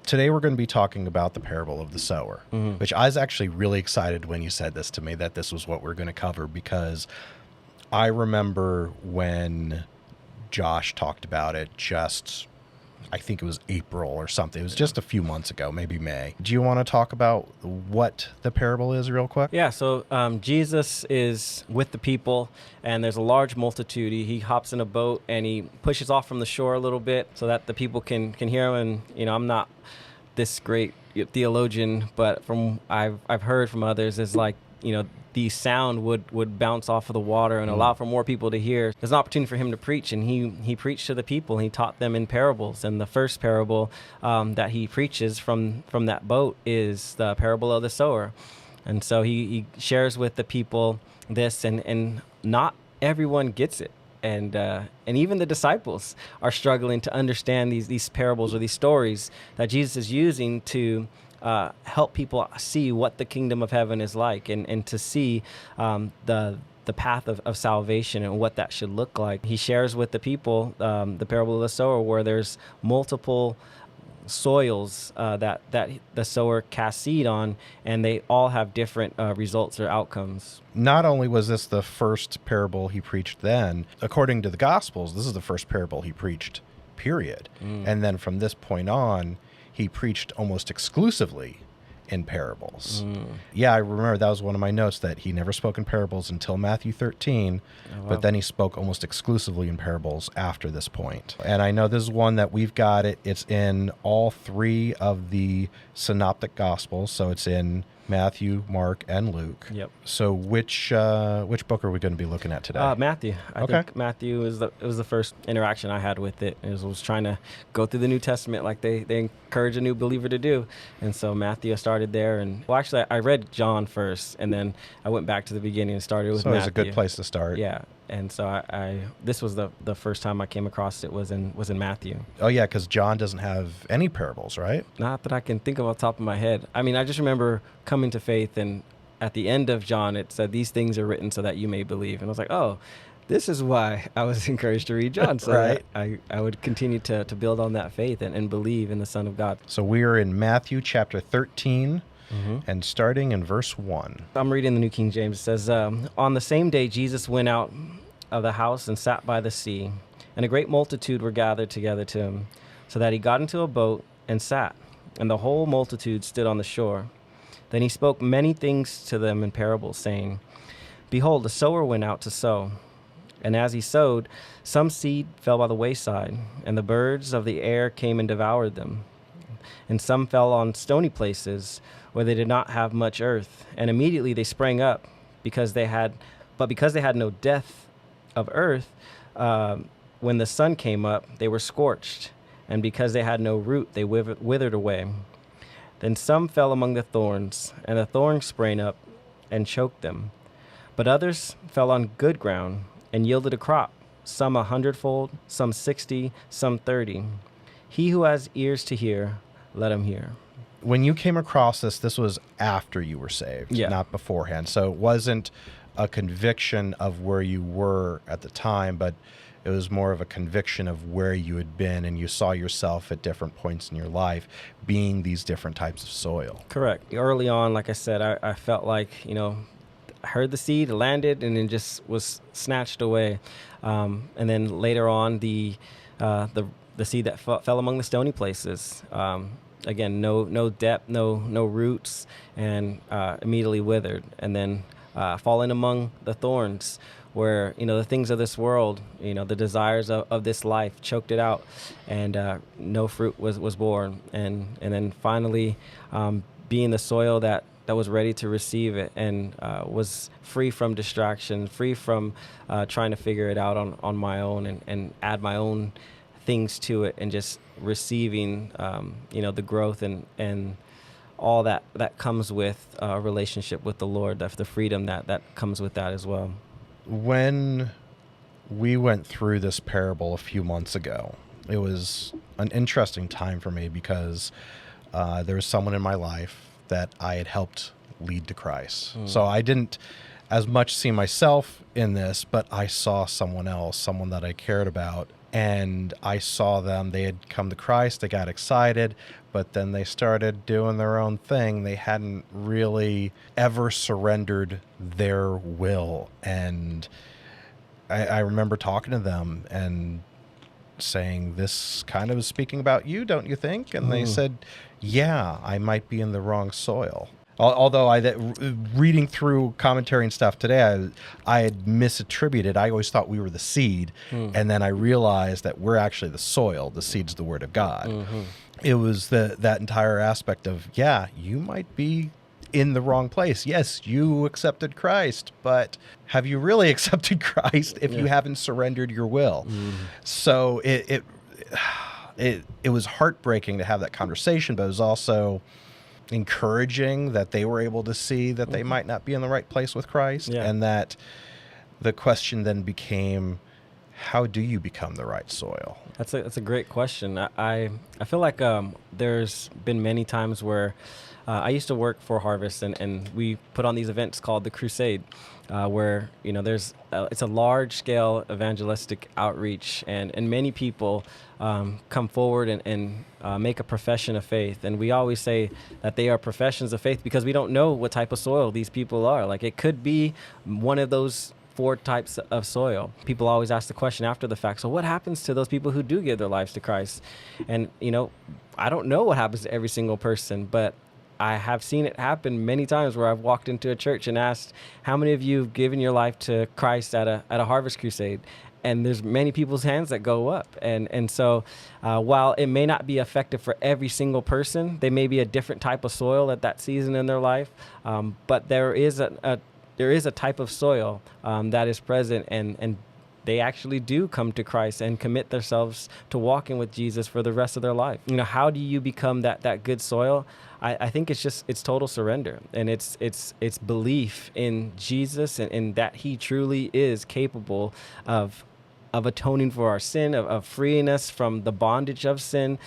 Today we're going to be talking about the parable of the sower, which I was actually really excited when you said this to me, that this was what we're going to cover, because I remember when Josh talked about it I think it was April or something. It was just a few months ago, maybe May. Do you want to talk about what the parable is real quick? Yeah, so Jesus is with the people, and there's a large multitude. He hops in a boat, and he pushes off from the shore a little bit so that the people can hear him. And, I'm not this great theologian, but from I've heard from others is like, the sound would bounce off of the water and allow for more people to hear. There's an opportunity for him to preach, and he preached to the people. And he taught them in parables. And the first parable that he preaches from that boat is the parable of the sower. And so he shares with the people this, and not everyone gets it. And even the disciples are struggling to understand these parables or these stories that Jesus is using to help people see what the kingdom of heaven is like, and to see the path of salvation and what that should look like. He shares with the people the parable of the sower, where there's multiple soils that the sower casts seed on, and they all have different results or outcomes. Not only was this the first parable he preached then, according to the Gospels, this is the first parable he preached, period. And then from this point on, he preached almost exclusively in parables. Yeah, I remember that was one of my notes, that he never spoke in parables until Matthew 13, but then he spoke almost exclusively in parables after this point. And I know this is one that we've got it's in all three of the synoptic gospels, so it's in Matthew, Mark, and Luke. Yep. So which book are we going to be looking at today? Matthew. I think Matthew was the first interaction I had with it. It was trying to go through the New Testament like they encourage a new believer to do. And so Matthew, I started there. And actually, I read John first, and then I went back to the beginning and started with Matthew. So it's a good place to start. Yeah. And so I this was the first time I came across it was in Matthew. Oh yeah, because John doesn't have any parables, right? Not that I can think of off the top of my head. I mean, I just remember coming to faith, and at the end of John, it said, "These things are written so that you may believe." And I was like, oh, this is why I was encouraged to read John, so right. that I would continue to build on that faith and believe in the Son of God. So we are in Matthew chapter 13, and starting in verse 1. I'm reading the New King James. It says, on the same day Jesus went out of the house and sat by the sea, and a great multitude were gathered together to him, so that he got into a boat and sat, and the whole multitude stood on the shore. Then he spoke many things to them in parables, saying, Behold, a sower went out to sow. And as he sowed, some seed fell by the wayside, and the birds of the air came and devoured them. And some fell on stony places, where they did not have much earth. And immediately they sprang up, because they had no depth of earth, when the sun came up, they were scorched. And because they had no root, they withered away. Then some fell among the thorns, and the thorns sprang up and choked them. But others fell on good ground and yielded a crop, some 100-fold, some 60, some 30. He who has ears to hear, let him hear. When you came across this was after you were saved, not beforehand. So it wasn't a conviction of where you were at the time, but it was more of a conviction of where you had been, and you saw yourself at different points in your life being these different types of soil. Correct. Early on, like I said, I felt like, I heard the seed, landed, and then just was snatched away. And then later on, the seed that fell among the stony places. Again, no depth, no roots, and immediately withered. And then falling among the thorns, where the things of this world, the desires of this life choked it out, and no fruit was born. And then finally, being the soil that was ready to receive it, and was free from distraction, free from trying to figure it out on my own, and add my own things to it, and just receiving the growth and all that comes with a relationship with the Lord, the freedom that comes with that as well. When we went through this parable a few months ago, it was an interesting time for me, because there was someone in my life that I had helped lead to Christ. So I didn't as much see myself in this, but I saw someone else, someone that I cared about, And I saw them, they had come to Christ, they got excited, but then they started doing their own thing. They hadn't really ever surrendered their will. And I remember talking to them and saying, this kind of is speaking about you, don't you think? And they said, yeah, I might be in the wrong soil. Although reading through commentary and stuff today, I had misattributed. I always thought we were the seed, and then I realized that we're actually the soil. The seed's the word of God. It was that entire aspect of, yeah, you might be in the wrong place. Yes, you accepted Christ, but have you really accepted Christ if you haven't surrendered your will? So it was heartbreaking to have that conversation, but it was also encouraging that they were able to see that they might not be in the right place with Christ, and that the question then became, how do you become the right soil? That's a great question. I feel like there's been many times where I used to work for Harvest, and we put on these events called the Crusade, where it's a large scale evangelistic outreach, and many people come forward and make a profession of faith. And we always say that they are professions of faith because we don't know what type of soil these people are. Like, it could be one of those 4 types of soil. People always ask the question after the fact, so what happens to those people who do give their lives to Christ? And, I don't know what happens to every single person, but I have seen it happen many times where I've walked into a church and asked, how many of you have given your life to Christ at a Harvest Crusade? And there's many people's hands that go up. And so while it may not be effective for every single person, they may be a different type of soil at that season in their life. But there is a type of soil that is present, and they actually do come to Christ and commit themselves to walking with Jesus for the rest of their life. How do you become that good soil? I think it's total surrender, and it's belief in Jesus and that he truly is capable of atoning for our sin, of freeing us from the bondage of sin,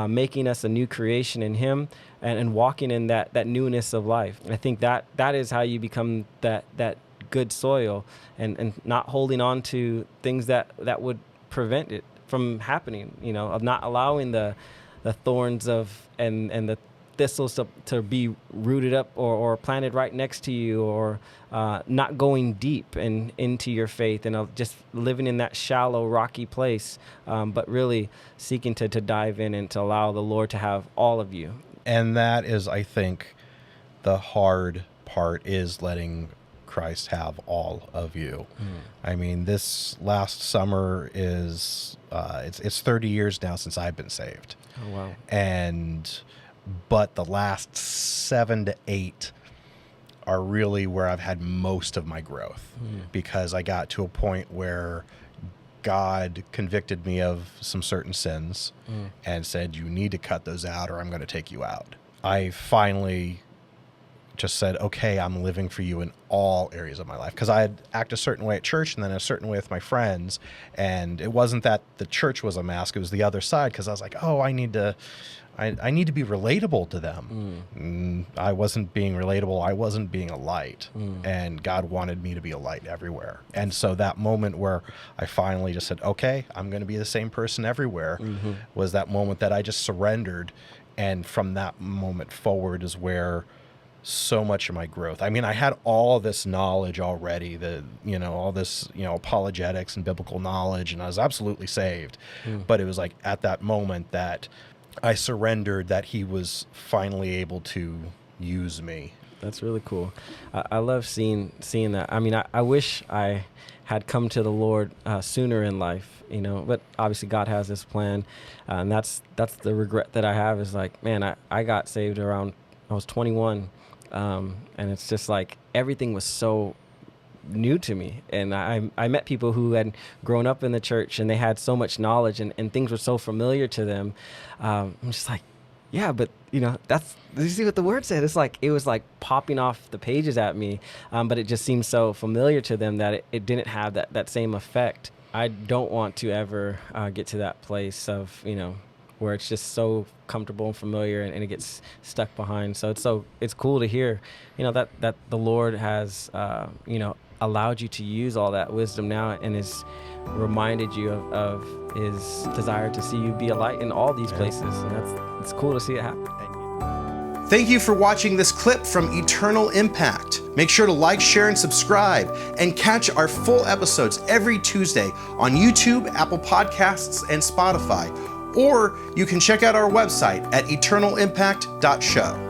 making us a new creation in him, and walking in that newness of life. And I think that is how you become that good soil, and not holding on to things that would prevent it from happening, of not allowing the thorns and the thistles to be rooted up or planted right next to you, or not going deep and into your faith, and just living in that shallow, rocky place, but really seeking to dive in and to allow the Lord to have all of you. And that is, I think, the hard part, is letting Christ have all of you. I mean, this last summer is it's 30 years now since I've been saved. Oh, wow. But the last 7 to 8 are really where I've had most of my growth, because I got to a point where God convicted me of some certain sins and said, you need to cut those out or I'm going to take you out. I finally just said, okay, I'm living for you in all areas of my life, because I'd act a certain way at church and then a certain way with my friends. And it wasn't that the church was a mask, it was the other side, because I was like, oh, I need to be relatable to them. I wasn't being relatable. I wasn't being a light. And God wanted me to be a light everywhere. And so that moment where I finally just said, okay, I'm going to be the same person everywhere, was that moment that I just surrendered. And from that moment forward is where so much of my growth. I mean, I had all this knowledge already, all this, apologetics and biblical knowledge, and I was absolutely saved. But it was like at that moment that I surrendered, that he was finally able to use me. That's really cool. I love seeing that. I mean, I wish I had come to the Lord sooner in life, but obviously God has this plan. And that's the regret that I have, is like, man, I got saved around, I was 21. And it's just like everything was so new to me, and I met people who had grown up in the church and they had so much knowledge, and things were so familiar to them. I'm just like, yeah, but you see what the word said? It was like popping off the pages at me, but it just seemed so familiar to them that it didn't have that same effect. I don't want to ever get to that place of where it's just so comfortable and familiar, and it gets stuck behind. So it's cool to hear, that the Lord has, allowed you to use all that wisdom now and is reminded you of his desire to see you be a light in all these places. And it's cool to see it happen. Thank you for watching this clip from Eternal Impact. Make sure to like, share, and subscribe, and catch our full episodes every Tuesday on YouTube, Apple Podcasts, and Spotify. Or you can check out our website at eternalimpact.show.